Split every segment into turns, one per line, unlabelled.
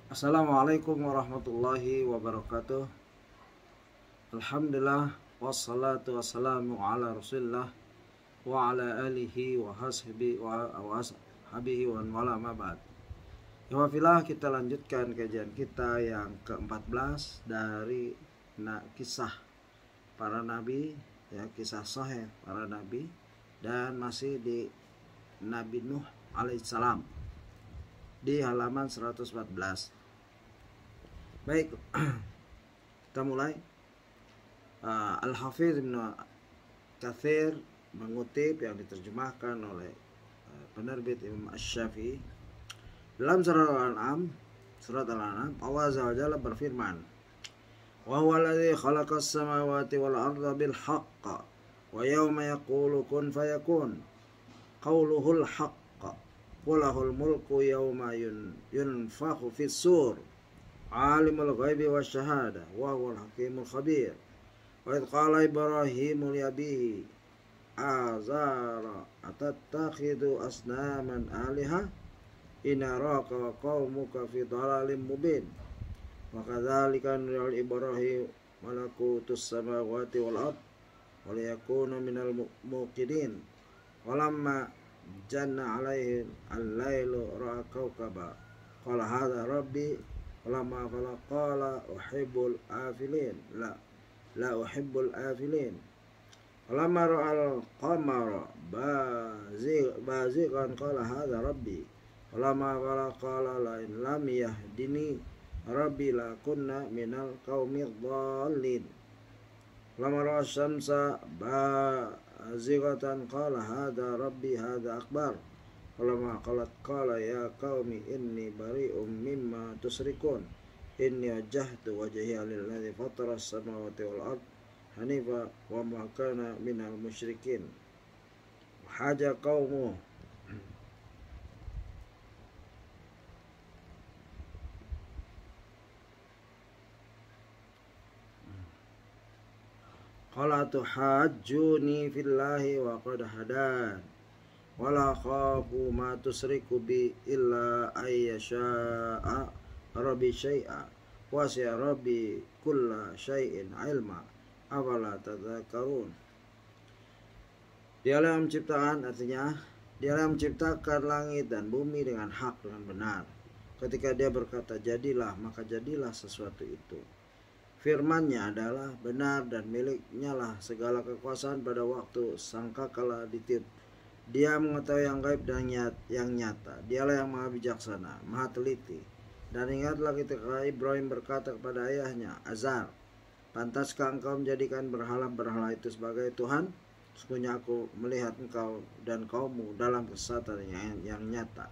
Assalamualaikum warahmatullahi wabarakatuh. Alhamdulillah wassalatu wassalamu ala rasulillah wa ala alihi wa ashabihi wa wala ma ba'd. Ya, kita lanjutkan kajian kita yang ke-14 dari kisah para nabi, ya, kisah sahih para nabi, dan masih di Nabi Nuh alaihissalam di halaman 114. Baik, kita mulai. Al-Hafidz Ibnu Katsir mengutip yang diterjemahkan oleh penerbit Imam Asy-Syafi'i dalam surat Al-An'am. Allah Azza wa Jalla berfirman, wa huwa alladzi khalaqas samawati wal arda bil haqq wa yawma yaqulu kun fayakun qauluhul haqq wa lahul mulku yawma yunfakhu fis sur alimul ghaibi wasyahada wa huwal hakimul khabir. Wa idh qala Ibrahimu li abihi azara atattakhidhu asnaman aliha inaraka wa qaumuka fi dhalalin mubin. Wa kadzalika nuril Ibrahim malakutus samawati wal ard wa liyakuna minal muqinin. Walamma janna alaihi al-lailu ra'a kawkaba qala hadha rabbi. Lama qala uhibbul afilin la uhibbul afilin. Lama ra'al qamara baziqan qala hadha rabbi. Lama qala la in lam yahdini rabbi la kunna minal qaumidh dhallin. Lama ra'a syamsa baziqatan qala hadha rabbi hadha akbar. Lama qala ya qaumi inni bari'um mimma tusyrikun inni wajjahtu wajhiya lilladzi fatara as-samawati wal ard hanifa wa ma kana minal musyrikin. Haja qaumu qala tuhajjuni fillahi wa qad hadan wala khafu ma tusriku bi illa ayyasha'a rabbi syai'a wasi'a rabbi kulla syai'in ilma afala tadhakkarun. Dialah yang menciptakan, artinya dialah yang menciptakan langit dan bumi dengan hak, dengan benar. Ketika dia berkata jadilah, maka jadilah sesuatu itu. Firman-Nya adalah benar dan miliknya lah segala kekuasaan pada waktu sangkakala ditiup. Dia mengetahui yang gaib dan yang nyata. Dialah yang maha bijaksana, maha teliti. Dan ingatlah ketika Ibrahim berkata kepada ayahnya Azar, pantaskah engkau menjadikan berhala-berhala itu sebagai Tuhan? Sesungguhnya aku melihat engkau dan kaummu dalam kesesatan yang nyata.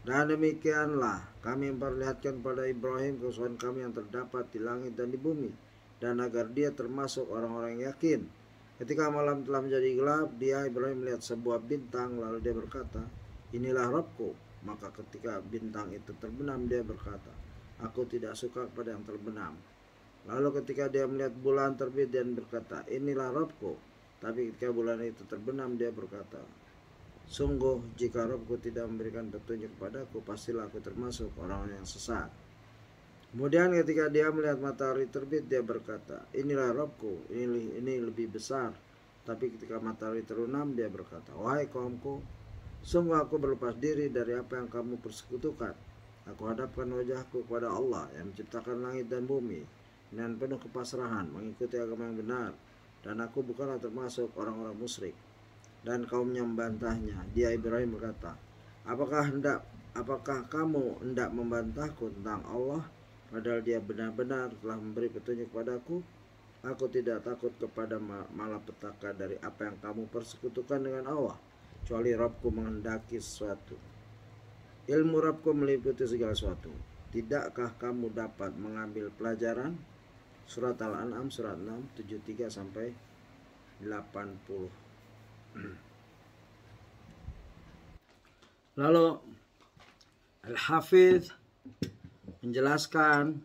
Dan demikianlah kami memperlihatkan kepada Ibrahim kesusahan kami yang terdapat di langit dan di bumi, dan agar dia termasuk orang-orang yang yakin. Ketika malam telah menjadi gelap, Ibrahim melihat sebuah bintang, lalu dia berkata, inilah Rabbku. Maka ketika bintang itu terbenam, dia berkata, aku tidak suka kepada yang terbenam. Lalu ketika dia melihat bulan terbit, dia berkata, inilah Rabbku. Tapi ketika bulan itu terbenam, dia berkata, sungguh jika Rabbku tidak memberikan petunjuk kepadaku, pastilah aku termasuk orang-orang yang sesat. Kemudian ketika dia melihat matahari terbit, dia berkata, inilah Rabbku, ini lebih besar. Tapi ketika matahari terbenam, dia berkata, wahai kaumku, sungguh aku berlepas diri dari apa yang kamu persekutukan. Aku hadapkan wajahku kepada Allah yang menciptakan langit dan bumi dengan penuh kepasrahan, mengikuti agama yang benar, dan aku bukanlah termasuk orang-orang musyrik. Dan kaumnya membantahnya. Dia Ibrahim berkata, apakah kamu hendak membantahku tentang Allah? Padahal dia benar-benar telah memberi petunjuk padaku. Aku tidak takut kepada malapetaka dari apa yang kamu persekutukan dengan Allah, kecuali Rabbku menghendaki sesuatu. Ilmu Rabbku meliputi segala sesuatu. Tidakkah kamu dapat mengambil pelajaran? Surat Al-An'am surat 6 73 sampai 80. Lalu Al-Hafidz menjelaskan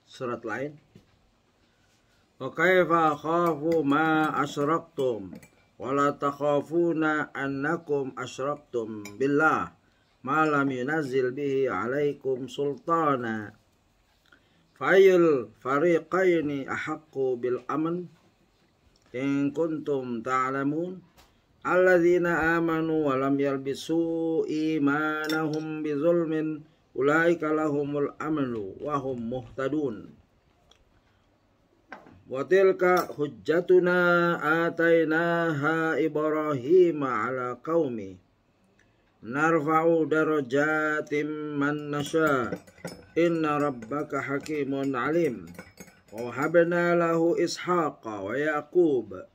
surat lain, wa kaifa khafu ma asyraktum wa la takhafuna annakum asyraktum billah ma lam yunazzil bihi 'alaikum sultana fa'ayul fariqaini ahaqqu bil aman in kuntum ta'lamun alladzina amanu wa lam yalbisu imanahum bizulmin ulaika lahumul amnu wa hum muhtadun. Wa tilka hujjatuna atainaha Ibrahim ala qaumi narfa'u darajatim man nasha inna rabbaka hakimun alim. Wa habna lahu ishaqa wa yaqub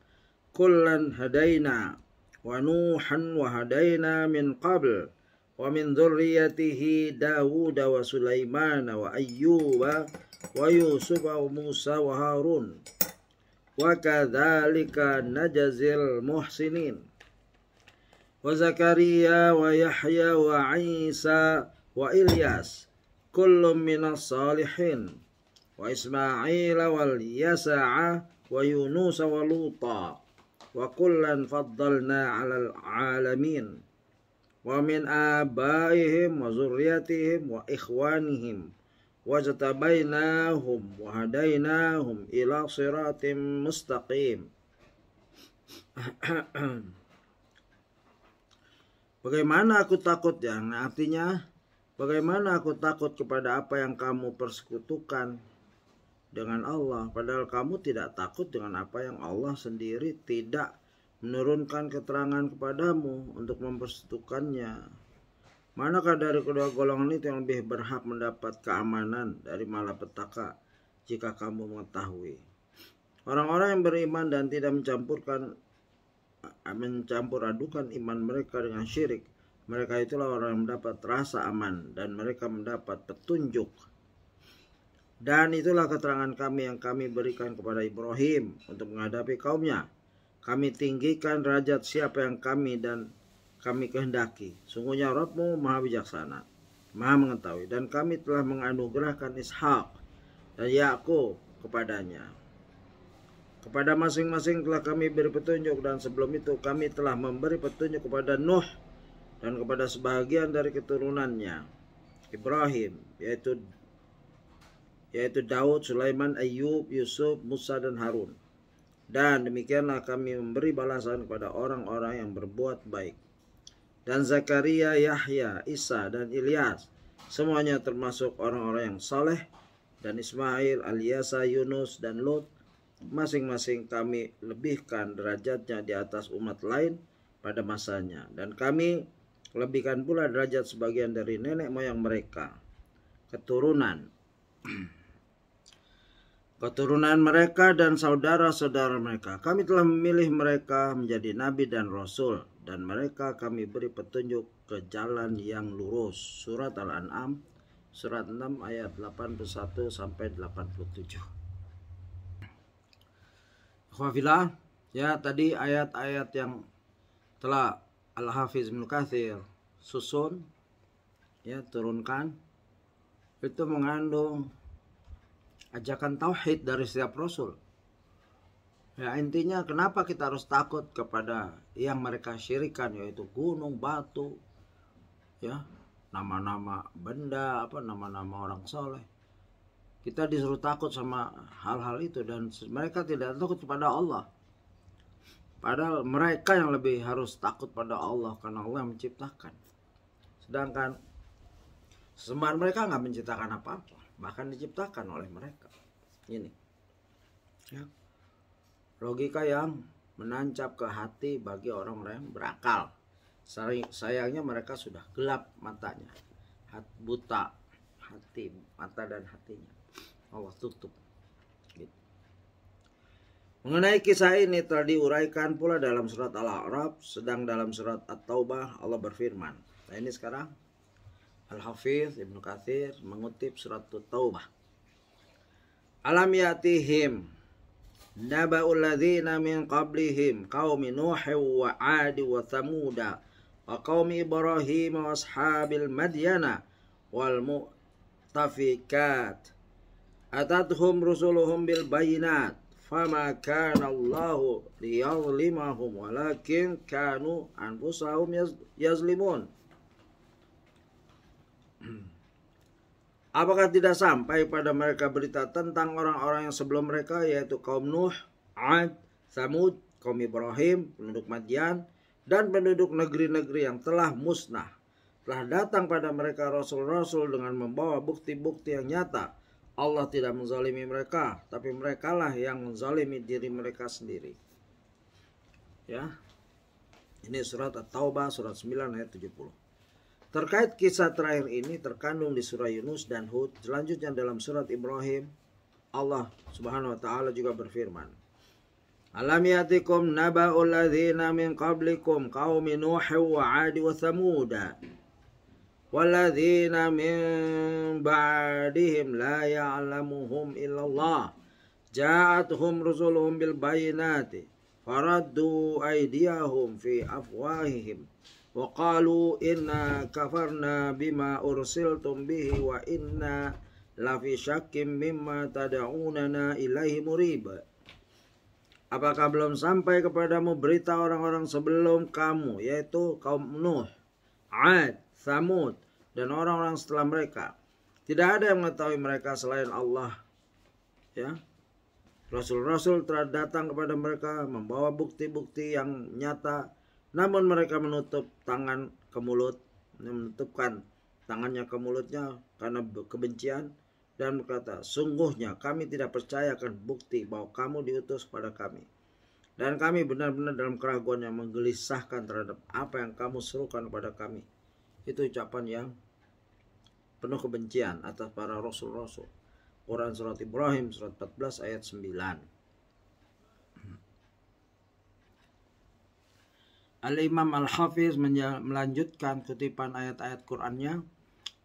kullan hadaina wa nuhan wa hadaina min qabl wa min dzurriyyatihi Dawud wa Sulaiman wa Ayyuba wa Yusuf wa Musa wa Harun wa kadzalika najzil muhsinin wa Zakaria wa Yahya wa Isa wa Ilyas kullum minas salihin wa Ismail wal Yasa'a wa Yunus wa Luta wa kullan faddalna 'alal 'alamin wa min abaihim wa zurriyatihim wa ikhwanihim wajtabainahum wa hadainahum ila siratim mustaqim. Bagaimana aku takut ya? Artinya bagaimana aku takut kepada apa yang kamu persekutukan dengan Allah, padahal kamu tidak takut dengan apa yang Allah sendiri tidak menurunkan keterangan kepadamu untuk mempersekutukannya. Manakah dari kedua golongan itu yang lebih berhak mendapat keamanan dari malapetaka jika kamu mengetahui? Orang-orang yang beriman dan tidak mencampur adukan iman mereka dengan syirik, mereka itulah orang yang mendapat rasa aman dan mereka mendapat petunjuk. Dan itulah keterangan kami yang kami berikan kepada Ibrahim untuk menghadapi kaumnya. Kami tinggikan derajat siapa yang kami kehendaki. Sungguhnya Rabbmu maha bijaksana, maha mengetahui. Dan kami telah menganugerahkan Ishak dan Yakub kepadanya. Kepada masing-masing telah kami beri petunjuk, dan sebelum itu kami telah memberi petunjuk kepada Nuh dan kepada sebahagian dari keturunannya Ibrahim, yaitu Daud, Sulaiman, Ayyub, Yusuf, Musa dan Harun. Dan demikianlah kami memberi balasan kepada orang-orang yang berbuat baik. Dan Zakaria, Yahya, Isa dan Ilyas, semuanya termasuk orang-orang yang saleh. Dan Ismail, Al-Yasa, Yunus dan Lut, masing-masing kami lebihkan derajatnya di atas umat lain pada masanya. Dan kami lebihkan pula derajat sebagian dari nenek moyang mereka, keturunan mereka dan saudara-saudara mereka. Kami telah memilih mereka menjadi nabi dan rasul, dan mereka kami beri petunjuk ke jalan yang lurus. Surat Al-An'am surat 6 ayat 81 sampai 87. Khawafillah, ya tadi ayat-ayat yang telah Al-Hafiz Ibnu Katsir susun, ya turunkan, itu mengandung ajakan tauhid dari setiap rasul. Ya intinya kenapa kita harus takut kepada yang mereka syirikan, yaitu gunung, batu, ya nama-nama benda, nama-nama orang soleh. Kita disuruh takut sama hal-hal itu, dan mereka tidak takut kepada Allah. Padahal mereka yang lebih harus takut pada Allah, karena Allah yang menciptakan. Sedangkan sesembahan mereka nggak menciptakan apa-apa, bahkan diciptakan oleh mereka. Ini ya, logika yang menancap ke hati bagi orang-orang yang berakal. Sayangnya mereka sudah gelap matanya, buta hati, mata dan hatinya Allah tutup gitu. Mengenai kisah ini telah diuraikan pula dalam surat Al-A'raf, sedang dalam surat At-Taubah Allah berfirman. Nah ini sekarang Al-Hafiz Ibnu Katsir mengutip surat At-Taubah. Alam yatihim naba'ul ladzina min qablihim qaumi Nuh wa 'ad wa Thamud wa qaumi Ibrahim wa ashabil Madyana wal mu'tafikat atatuhum rusuluhum bil bayinat fama kana Allahu liyazlimahum walakin kanu anfusahum yazlimun. Apakah tidak sampai pada mereka berita tentang orang-orang yang sebelum mereka, yaitu kaum Nuh, Ad, Tsamud, kaum Ibrahim, penduduk Madian, dan penduduk negeri-negeri yang telah musnah. Telah datang pada mereka rasul-rasul dengan membawa bukti-bukti yang nyata. Allah tidak menzalimi mereka, tapi merekalah yang menzalimi diri mereka sendiri. Ya. Ini surat At-Taubah surat 9 ayat 70. Terkait kisah terakhir ini terkandung di surah Yunus dan Hud. Selanjutnya dalam surat Ibrahim, Allah Subhanahu wa taala juga berfirman, Alam yatikum naba'ul ladzina min qablikum qaumi Nuh wa 'ad wa Thamud walladzina min ba'dihim la ya'lamuhum illallah ja'atuhum rusuluhum bil bayyinati faraddu aydiyahum fi afwahihim wa qalu inna kafarna bima ursiltum bihi wa inna lafi syakkim mimma tad'unana ilaihi murib. Apakah belum sampai kepadamu berita orang-orang sebelum kamu, yaitu kaum Nuh, Ad, Tsamud, dan orang-orang setelah mereka? Tidak ada yang mengetahui mereka selain Allah. Ya, Rasul-rasul telah datang kepada mereka membawa bukti-bukti yang nyata, namun mereka menutup tangan ke mulut, menutupkan tangannya ke mulutnya karena kebencian, dan berkata, sungguhnya kami tidak percaya akan bukti bahwa kamu diutus kepada kami, dan kami benar-benar dalam keraguan yang menggelisahkan terhadap apa yang kamu serukan kepada kami. Itu ucapan yang penuh kebencian atas para rasul-rasul. Quran surat Ibrahim surat 14 ayat 9. Al-Imam Al-Hafiz melanjutkan kutipan ayat-ayat Qur'annya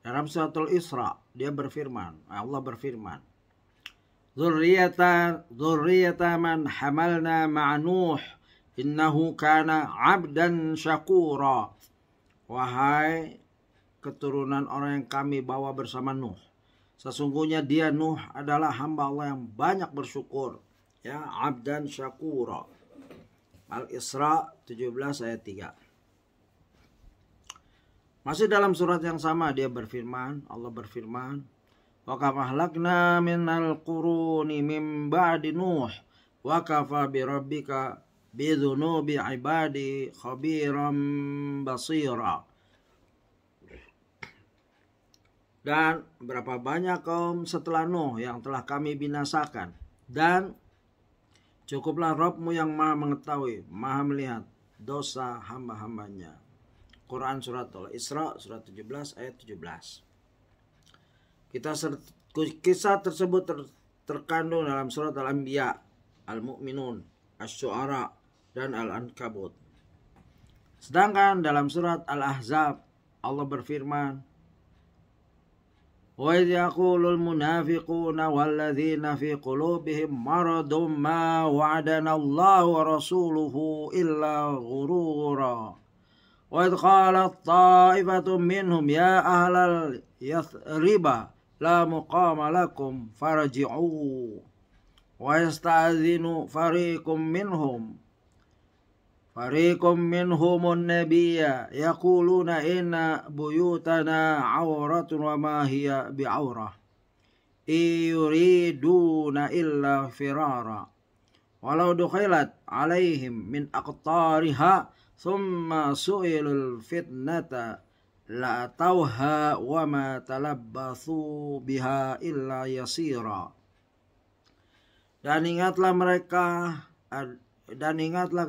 dalam suratul Isra. Dia berfirman, Allah berfirman, Dzurriyyata man hamalna ma'a Nuh innahu kana 'abdan syakura. Wahai keturunan orang yang kami bawa bersama Nuh, sesungguhnya dia Nuh adalah hamba Allah yang banyak bersyukur. Ya, 'abdan syakura. Al-Isra 17 ayat 3. Masih dalam surat yang sama dia berfirman, Allah berfirman, wa kam ahlakna minal quruni min ba'di Nuh wa kafa bi rabbika bi dzunubi ibadi khabiran basira. Dan berapa banyak kaum setelah Nuh yang telah kami binasakan, dan cukuplah Rabbmu yang maha mengetahui, maha melihat dosa hamba-hambanya. Quran surat Al-Isra surat 17 ayat 17. Kisah tersebut terkandung dalam surat Al-Anbiya, Al-Mu'minun, Asy-Syu'ara, dan Al-Ankabut. Sedangkan dalam surat Al-Ahzab Allah berfirman, wa idh yaqulul munafiquna walladzina fi qulubihim maradun ma wa'adana Allah wa rasuluhu illa ghurura. Wa idh qalat ta'ifatun minhum ya ahlal yathriba la muqama lakum farji'u wa yasta'dhinu fariqum minhumun nabiyya yaquluna inna buyutana awratun wa ma hiya bi'awrah yuriduna illa firara walau dukhilat alaihim min aqtariha thumma su'ilul fitnata la tauha wa ma talabbathu biha illa yasira. Dan ingatlah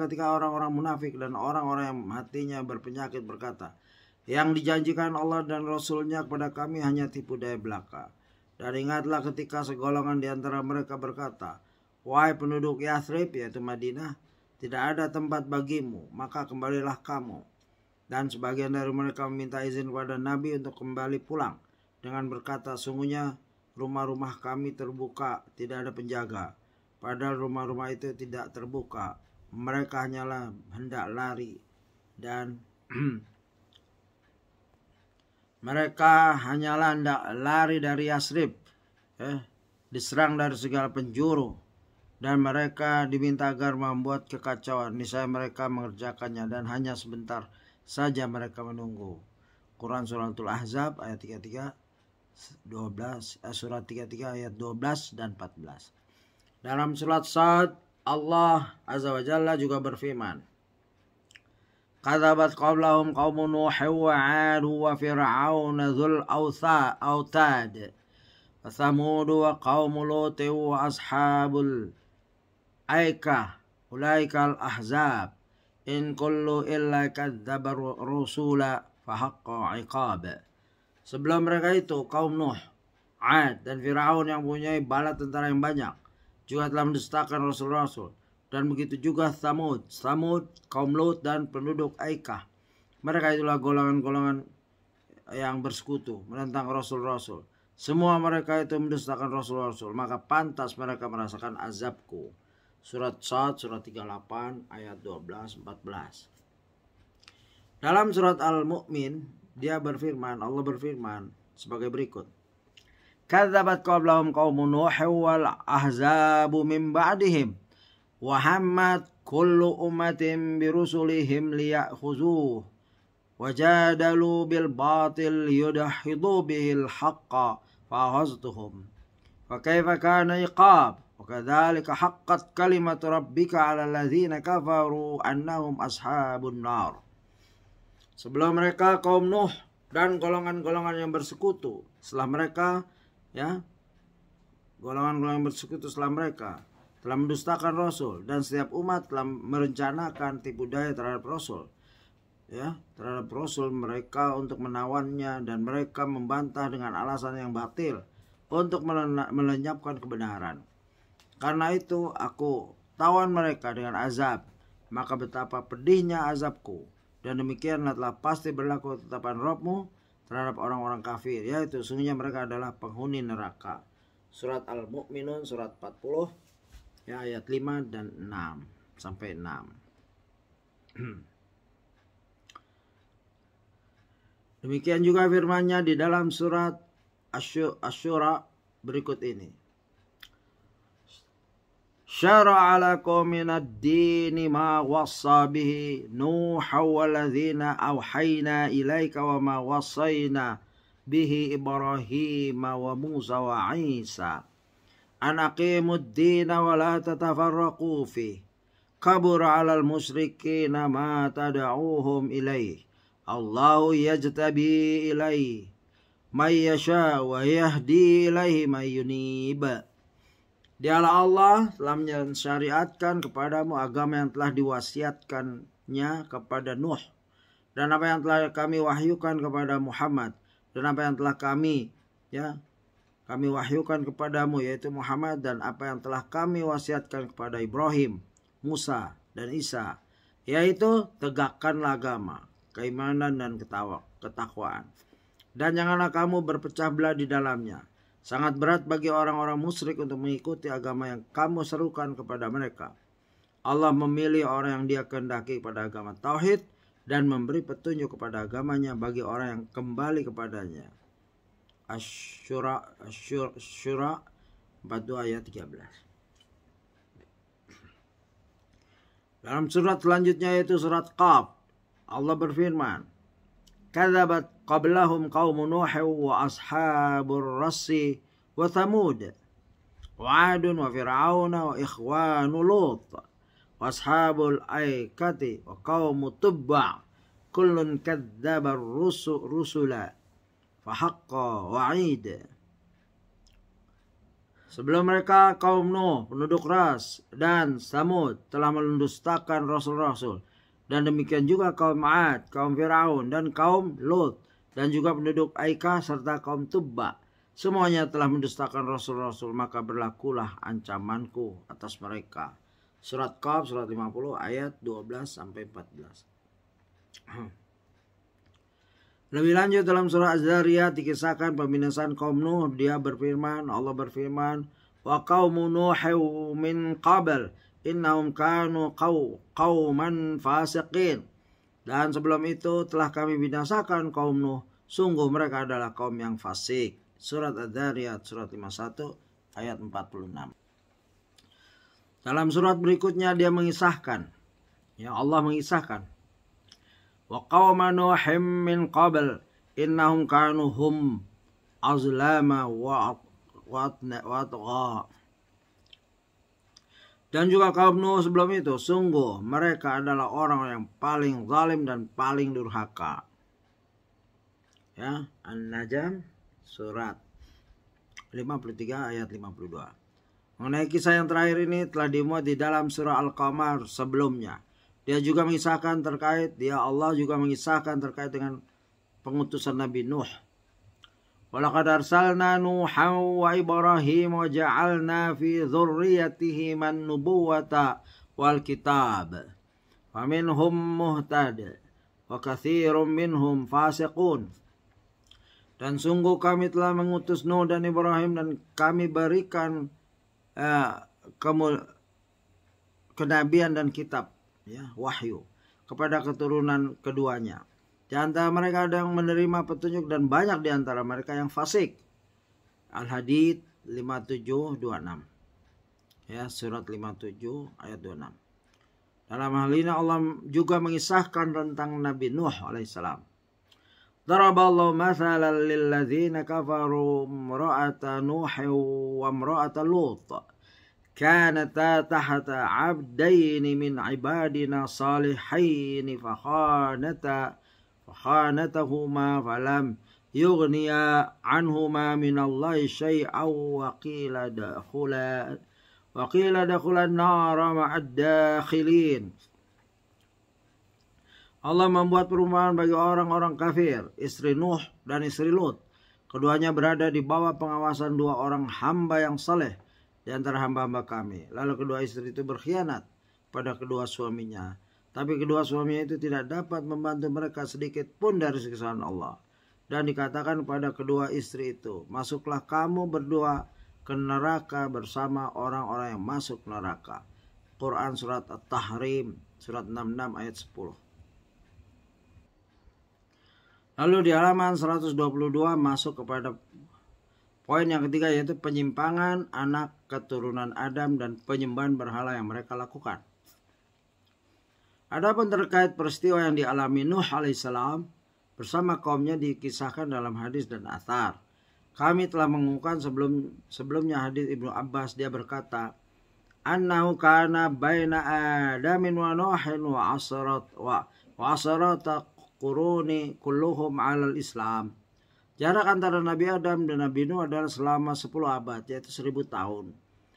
ketika orang-orang munafik dan orang-orang yang hatinya berpenyakit berkata, yang dijanjikan Allah dan Rasulnya kepada kami hanya tipu daya belaka. Dan ingatlah ketika segolongan di antara mereka berkata, wahai penduduk Yathrib, yaitu Madinah, tidak ada tempat bagimu, maka kembalilah kamu. Dan sebagian dari mereka meminta izin kepada Nabi untuk kembali pulang dengan berkata, sungguhnya rumah-rumah kami terbuka, tidak ada penjaga. Padahal rumah-rumah itu tidak terbuka. Mereka hanyalah hendak lari. Dan mereka hanyalah hendak lari dari Yathrib. Diserang dari segala penjuru. Dan mereka diminta agar membuat kekacauan. Niscaya mereka mengerjakannya dan hanya sebentar saja mereka menunggu. Quran suratul Ahzab ayat 33, 12, surat 33 ayat 12 dan 14. Dalam surat Sad, Allah Azza wa Jalla juga berfirman, Kadzabat qablahum qaumun Nuhin wa 'ad wa fir'aun dzul autad wa Thamud wa qaum Lut wa ashabul aikah ulaikal ahzab in kullu illa kadzdaba rusula fa haqqa 'iqab. Sebelum mereka itu kaum Nuh, 'Ad dan Fir'aun yang mempunyai bala tentara yang banyak juga telah mendustakan rasul-rasul. Dan begitu juga Thamud, kaum Lut dan penduduk Aikah. Mereka itulah golongan-golongan yang bersekutu menentang rasul-rasul. Semua mereka itu mendustakan rasul-rasul, maka pantas mereka merasakan azabku. Surat Sad, surat 38 ayat 12-14. Dalam surat Al-Mu'min Allah berfirman sebagai berikut. Kadzabat qablahum qaumun Nuhin wal ahzabu min ba'dihim wa hammat kullu ummatin birusulihim liya'khuzuh wa jadalu bil batil yudahhidu bihil haqqa fa'akhadhtuhum fa kaifa kana iqab wa kadzalika haqqat kalimatu rabbika 'alal ladzina kafaru annahum ashabun nar. Sebelum mereka kaum Nuh dan golongan-golongan yang bersekutu setelah mereka, golongan-golongan yang bersekutu setelah mereka telah mendustakan Rasul, dan setiap umat telah merencanakan tipu daya terhadap Rasul, terhadap Rasul mereka untuk menawannya, dan mereka membantah dengan alasan yang batil untuk melenyapkan kebenaran. Karena itu aku tawan mereka dengan azab, maka betapa pedihnya azabku. Dan demikianlah telah pasti berlaku ketetapan Rabbmu terhadap orang-orang kafir, yaitu sungguhnya mereka adalah penghuni neraka. Surat Al-Mu'minun surat 40 ayat 5 dan 6 sampai 6. Demikian juga firman-Nya di dalam surat Asy-Syura berikut ini. Syara'a lakum minad dini ma wassa bihi Nuha walladzina awhayna ilaika wa ma wassayna bihi Ibrahim wa Musa wa Isa an aqimud dina wa la tatafarraqu fi kabura 'alal musyrikina ma tad'uuhum ilaih Allahu yajtabi ilaih may yasha wa yahdi ilaihi may yunib. Dialah Allah telah mensyariatkan kepadamu agama yang telah diwasiatkannya kepada Nuh, dan apa yang telah kami wahyukan kepada Muhammad, dan apa yang telah kami wahyukan kepadamu yaitu Muhammad, dan apa yang telah kami wasiatkan kepada Ibrahim, Musa, dan Isa, yaitu tegakkanlah agama, keimanan dan ketakwaan, dan janganlah kamu berpecah belah di dalamnya. Sangat berat bagi orang-orang musyrik untuk mengikuti agama yang kamu serukan kepada mereka. Allah memilih orang yang Dia kehendaki pada agama tauhid dan memberi petunjuk kepada agamanya bagi orang yang kembali kepadanya. Asy-Syura 42 ayat 13. Dalam surat selanjutnya yaitu surat Qaf, Allah berfirman, Kadzabat qablahum qaumun Nuhin wa ashabur rassi wa Thamud wa 'Adun wa Fir'aun wa ikhwanu Lut wa ashabul aikati wa qaumu Tubba kullun kadzdzaba rusula fa haqqa wa'id. Sebelum mereka kaum Nuh, penduduk Ras dan Thamud telah mendustakan rasul-rasul. Dan demikian juga kaum 'Ad, kaum Fir'aun, dan kaum Lut, dan juga penduduk Aikah serta kaum Tubba. Semuanya telah mendustakan rasul-rasul, maka berlakulah ancamanku atas mereka. Surat Qaf, surat 50, ayat 12-14. Lebih lanjut dalam surah Az-Zariyat dikisahkan pembinasan kaum Nuh. Allah berfirman, Wa qaumu Nuhin min qabl innahum kanu qauman fasiqin. Dan sebelum itu telah kami binasakan kaum Nuh, sungguh mereka adalah kaum yang fasik. Surat Ad-Dhariyat surat 51 ayat 46. Dalam surat berikutnya dia mengisahkan, Allah mengisahkan, wa qauma Nuhim min qabl innahum kanu hum azlama wa atgha. Dan juga kaum Nuh sebelum itu, sungguh mereka adalah orang yang paling zalim dan paling durhaka. Ya, An-Najm surat 53 ayat 52. Mengenai kisah yang terakhir ini telah dimuat di dalam surah Al-Qamar sebelumnya. Dia juga mengisahkan Allah juga mengisahkan terkait dengan pengutusan Nabi Nuh. Walaqad arsalna Nuhan wa Ibrahim wa ja'alna fi dzurriyyatihim an-nubuwata wal kitab. Faminhum muhtad wa katsirum minhum fasiqun. Dan sungguh kami telah mengutus Nuh dan Ibrahim dan kami berikan kenabian dan kitab, ya, wahyu kepada keturunan keduanya. Di antara mereka ada yang menerima petunjuk dan banyak di antara mereka yang fasik. Al-Hadid 5726. Ya, surat 57 ayat 26. Dalam hal ini Allah juga mengisahkan tentang Nabi Nuh alaihissalam. Daraballahu mathalan lilladzina kafaru imra'ata Nuh wa imra'ata Lut. Kanata tahta 'abdaini min 'ibadina salihaini fakhanatahuma falam yughniya 'anhuma minallahi syai'an wa qila dakhulan nara ma'ad dakhilin. Allah membuat perumpamaan bagi orang-orang kafir, istri Nuh dan istri Lut. Keduanya berada di bawah pengawasan dua orang hamba yang saleh di antara hamba-hamba kami. Lalu kedua istri itu berkhianat pada kedua suaminya. Tapi kedua suaminya itu tidak dapat membantu mereka sedikit pun dari siksaan Allah. Dan dikatakan pada kedua istri itu, masuklah kamu berdua ke neraka bersama orang-orang yang masuk neraka. Quran surat At-Tahrim, surat 66 ayat 10. Lalu di halaman 122 masuk kepada poin yang ketiga, yaitu penyimpangan anak keturunan Adam dan penyembahan berhala yang mereka lakukan. Adapun terkait peristiwa yang dialami Nuh alaihissalam bersama kaumnya dikisahkan dalam hadis dan athar. Kami telah mengungkapkan sebelumnya hadis Ibnu Abbas. Dia berkata, annahu kana baina Adamin wa Nuhin wa asrata quruni kulluhum 'alal Islam. Jarak antara Nabi Adam dan Nabi Nuh adalah selama 10 abad, yaitu 1000 tahun.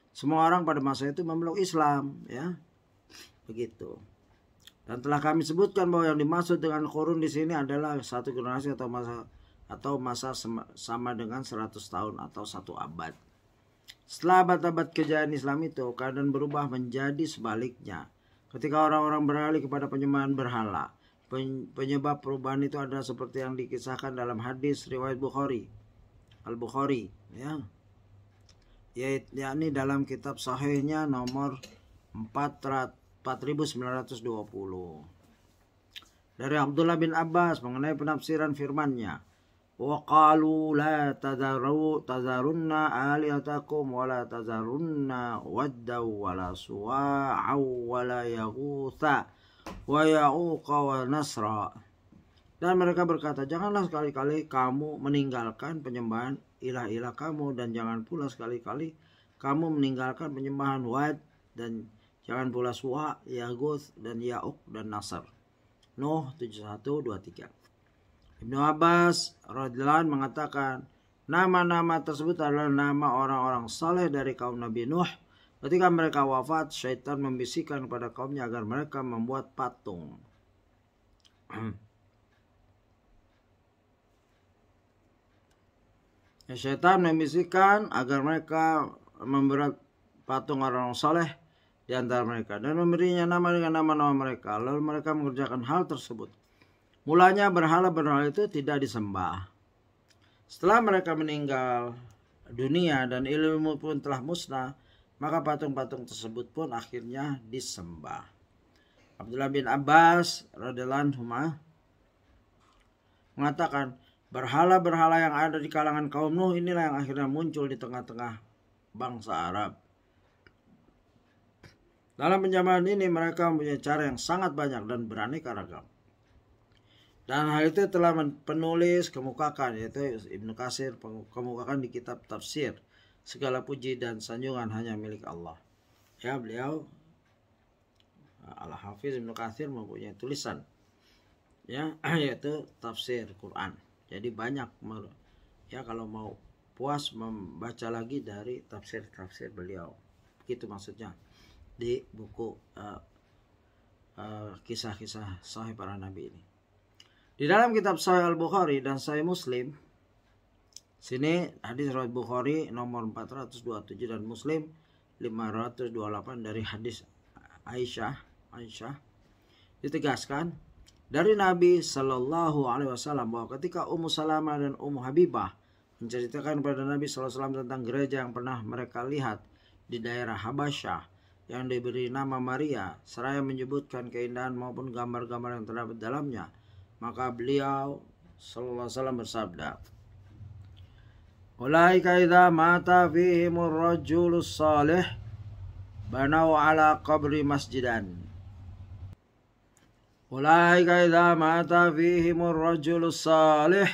Semua orang pada masa itu memeluk Islam, ya. Begitu. Dan telah kami sebutkan bahwa yang dimaksud dengan qurun di sini adalah satu generasi atau masa sama dengan 100 tahun atau 1 abad. Setelah abad-abad kejayaan Islam itu, keadaan berubah menjadi sebaliknya. Ketika orang-orang beralih kepada penyembahan berhala. Penyebab perubahan itu adalah seperti yang dikisahkan dalam hadis riwayat Al-Bukhari, ya. Yakni dalam kitab sahihnya nomor 4920 dari Abdullah bin Abbas mengenai penafsiran firman-Nya. Wa qalu la tazarunna alihatakum wa la tazarunna wadda wa la suwa'a wa la yaghutha wa ya'uqa wa nasra. Dan mereka berkata, janganlah sekali-kali kamu meninggalkan penyembahan ilah-ilah kamu, dan jangan pula sekali-kali kamu meninggalkan penyembahan Wad, dan jangan pula Suwa, Yaguth, dan Ya'uq, dan Nasr. Nuh 71:23. Ibnu Abbas radhiyallahu anhu mengatakan, nama-nama tersebut adalah nama orang-orang saleh dari kaum Nabi Nuh. Ketika mereka wafat, syaitan membisikkan kepada kaumnya agar mereka membuat patung. Syaitan membisikkan agar mereka membuat patung orang saleh di antara mereka dan memberinya nama dengan nama-nama mereka. Lalu mereka mengerjakan hal tersebut. Mulanya berhala-berhala itu tidak disembah. Setelah mereka meninggal dunia dan ilmu pun telah musnah, maka patung-patung tersebut pun akhirnya disembah. Abdullah bin Abbas radhiyallahu anhu mengatakan, berhala-berhala yang ada di kalangan kaum Nuh inilah yang akhirnya muncul di tengah-tengah bangsa Arab. Dalam penyembahan ini mereka mempunyai cara yang sangat banyak dan beraneka ragam. Dan hal itu telah penulis kemukakan, yaitu Ibnu Katsir kemukakan di kitab tafsir. Segala puji dan sanjungan hanya milik Allah. Ya, beliau Al-Hafiz Ibnu Katsir mempunyai tulisan, ya, yaitu tafsir Quran. Jadi banyak, ya, kalau mau puas membaca lagi dari tafsir beliau. Begitu maksudnya di buku kisah-kisah sahih para nabi ini. Di dalam kitab Sahih Al-Bukhari dan Sahih Muslim, sini hadis riwayat Bukhari nomor 427 dan Muslim 528 dari hadis Aisyah ditegaskan dari Nabi Shallallahu Alaihi Wasallam bahwa ketika Ummu Salamah dan Ummu Habibah menceritakan kepada Nabi Sallallahu Alaihi Wasallam tentang gereja yang pernah mereka lihat di daerah Habasyah yang diberi nama Maria, seraya menyebutkan keindahan maupun gambar-gambar yang terdapat dalamnya, maka beliau Sallallahu Alaihi Wasallam bersabda, "Ulaika idza mata fihimur rajulus salih banau ala qabri masjidan." Ulaika idza mata fihimur rajulus salih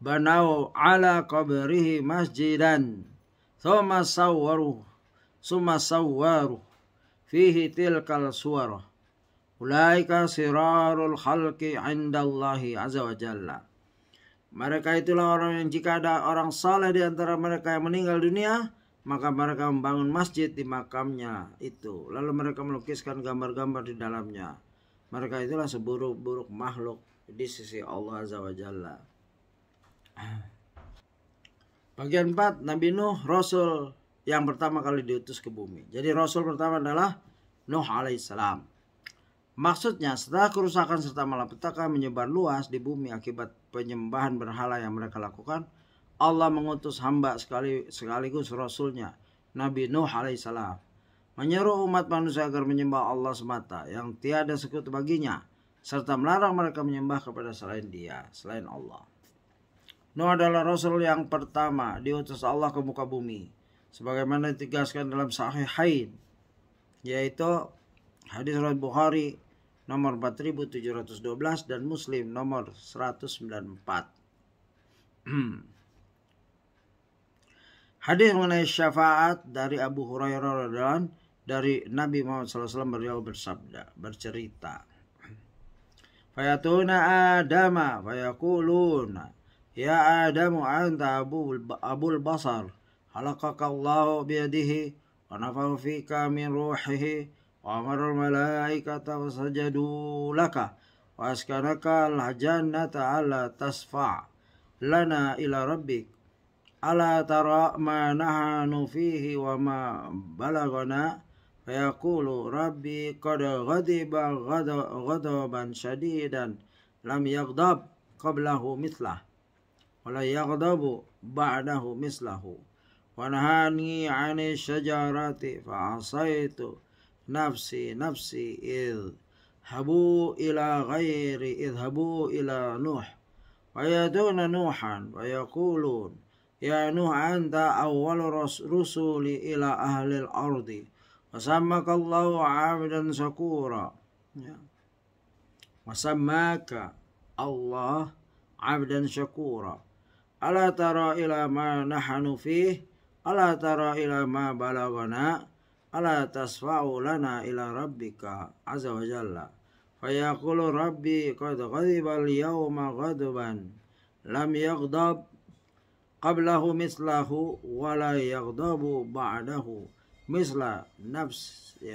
banau ala qabrihi masjidan thumma sawwaru fihi tilkal suwarah. Ulaika sirarul khalqi indallahi azza wa jalla. Mereka itulah orang yang jika ada orang saleh di antara mereka yang meninggal dunia, maka mereka membangun masjid di makamnya itu. Lalu mereka melukiskan gambar-gambar di dalamnya. Mereka itulah seburuk-buruk makhluk di sisi Allah azza wa jalla. Bagian 4, Nabi Nuh, Rasul yang pertama kali diutus ke bumi. Jadi Rasul pertama adalah Nuh alaihissalam. Maksudnya setelah kerusakan serta malapetaka menyebar luas di bumi akibat penyembahan berhala yang mereka lakukan, Allah mengutus hamba sekaligus Rasulnya, Nabi Nuh alaihissalam, menyeru umat manusia agar menyembah Allah semata yang tiada sekutu baginya, serta melarang mereka menyembah kepada selain Dia, selain Allah. Nuh adalah Rasul yang pertama diutus Allah ke muka bumi, sebagaimana ditegaskan dalam Sahihain, yaitu hadis riwayat Bukhari nomor 4712 dan Muslim nomor 194. Hadis mengenai syafaat dari Abu Hurairah radhiyallahu dari Nabi Muhammad SAW, beliau bercerita, "Fayatuna Adama fayaquluna ya Adamu anta abul basar halaqaka Allah biyadihi wa nafahu fika min ruhihi wa amara al-malaikata wasajadu laka wa askanaka al-jannata ala tasfa' lana ila rabbik ala tara ma nahanu fihi wa ma balagana fayaqulu rabbi qad ghadiba ghadaban shadidan lam yaghdab qablahu mithlah wa la yaghdabu ba'dahu mislahu wa nahani 'ani syajarati fa asaitu nafsi idhabu ila Nuh wa yaduna Nuhan wa yaqulun ya Nuh anta awwalu rusuli ila ahli al-ardi wa sammaka Allahu 'abdan syakura." Wa sammaka Allah 'abdan syakura. Ala tara ila ma nahnu fih, ala tara ila ma balagana, ala tasfa'u lana ila rabbika azza wa jalla. Fayaqulu rabbi qad ghadiba al-yawma ghadaban lam yaghdab qablahu mislahu wa la yaghdabu ba'dahu misla nafsi.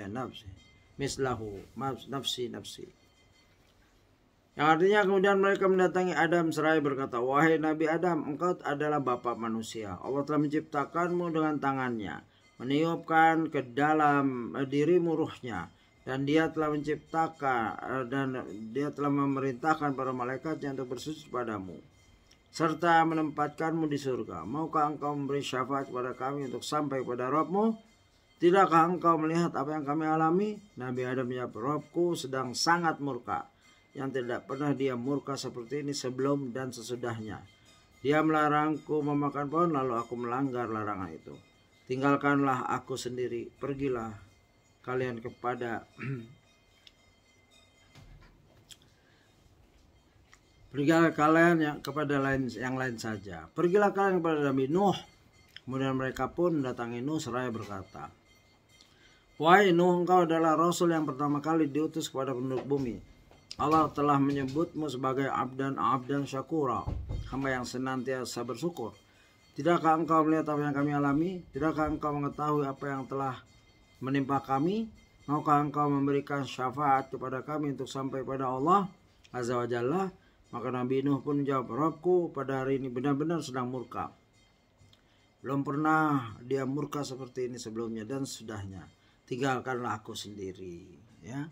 Yang artinya kemudian mereka mendatangi Adam seraya berkata, "Wahai Nabi Adam, engkau adalah bapak manusia. Allah telah menciptakanmu dengan tangannya, meniupkan ke dalam dirimu ruhnya, dan Dia telah menciptakan dan Dia telah memerintahkan para malaikatnya untuk bersujud padamu, serta menempatkanmu di surga. Maukah engkau memberi syafaat kepada kami untuk sampai kepada Rabb-Mu? Tidakkah engkau melihat apa yang kami alami?" Nabi Adam menjawab, "Rabbku sedang sangat murka, yang tidak pernah Dia murka seperti ini sebelum dan sesudahnya. Dia melarangku memakan pohon, lalu aku melanggar larangan itu. Tinggalkanlah aku sendiri, pergilah kalian kepada Pergilah kalian kepada yang lain saja. Pergilah kalian kepada Nabi Nuh. Kemudian mereka pun mendatangi Nuh seraya berkata, wahai Nuh, engkau adalah Rasul yang pertama kali diutus kepada penduduk bumi. Allah telah menyebutmu sebagai abdan syakura, hamba yang senantiasa bersyukur. Tidakkah engkau melihat apa yang kami alami? Tidakkah engkau mengetahui apa yang telah menimpa kami? Maukah engkau memberikan syafaat kepada kami untuk sampai pada Allah Azza wa Jalla? Maka Nabi Nuh pun menjawab, Rabbku pada hari ini benar-benar sedang murka. Belum pernah dia murka seperti ini sebelumnya dan sudahnya. Tinggalkanlah aku sendiri. Ya.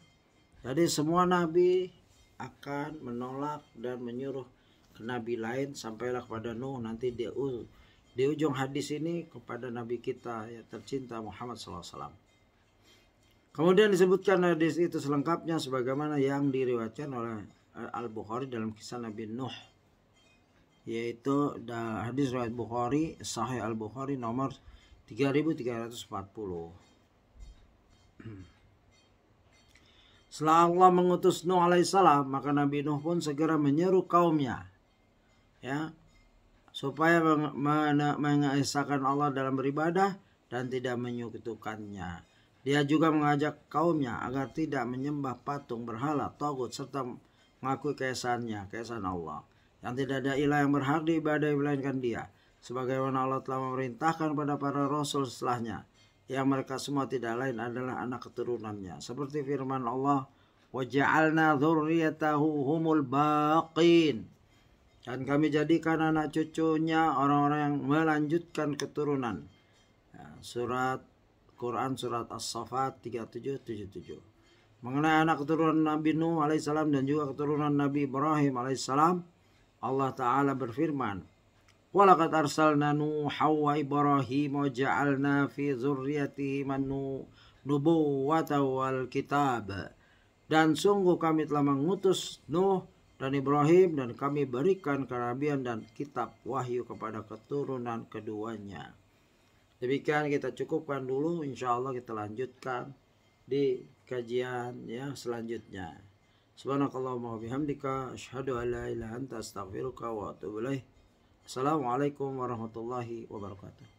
Jadi semua nabi akan menolak dan menyuruh ke nabi lain sampailah kepada Nuh. Nanti di ujung hadis ini kepada nabi kita ya tercinta Muhammad SAW. Kemudian disebutkan hadis itu selengkapnya sebagaimana yang diriwayatkan oleh Al-Bukhari dalam kisah Nabi Nuh, yaitu hadis riwayat Bukhari, Sahih Al-Bukhari nomor 3340. Setelah Allah mengutus Nuh alaihissalam, maka Nabi Nuh pun segera menyeru kaumnya, ya, supaya mengesahkan Allah dalam beribadah dan tidak menyekutukannya. Dia juga mengajak kaumnya agar tidak menyembah patung, berhala, tagut, serta mengakui kesan Allah, yang tidak ada ilah yang berhak diibadahi melainkan Dia, sebagaimana Allah telah memerintahkan pada para rasul setelahnya, yang mereka semua tidak lain adalah anak keturunannya, seperti firman Allah, waja'alna dzurriyyatahu humul baqin, dan kami jadikan anak cucunya orang-orang yang melanjutkan keturunan. Surat Quran surat As-Saffat 3777. Mengenai anak keturunan Nabi Nuh alaihissalam dan juga keturunan Nabi Ibrahim alaihissalam, Allah Ta'ala berfirman, walaqad arsalna Nuha wa Ibrahim wa ja'alna fi dzurriyyatihim an-nubuwwata wal kitab. Dan sungguh kami telah mengutus Nuh dan Ibrahim dan kami berikan kenabian dan kitab wahyu kepada keturunan keduanya. Demikian kita cukupkan dulu, insyaallah kita lanjutkan di kajian ya selanjutnya. Subhanakallahumma wa bihamdika asyhadu an la ilaha illa anta astaghfiruka wa atubu ilaik. Assalamualaikum warahmatullahi wabarakatuh.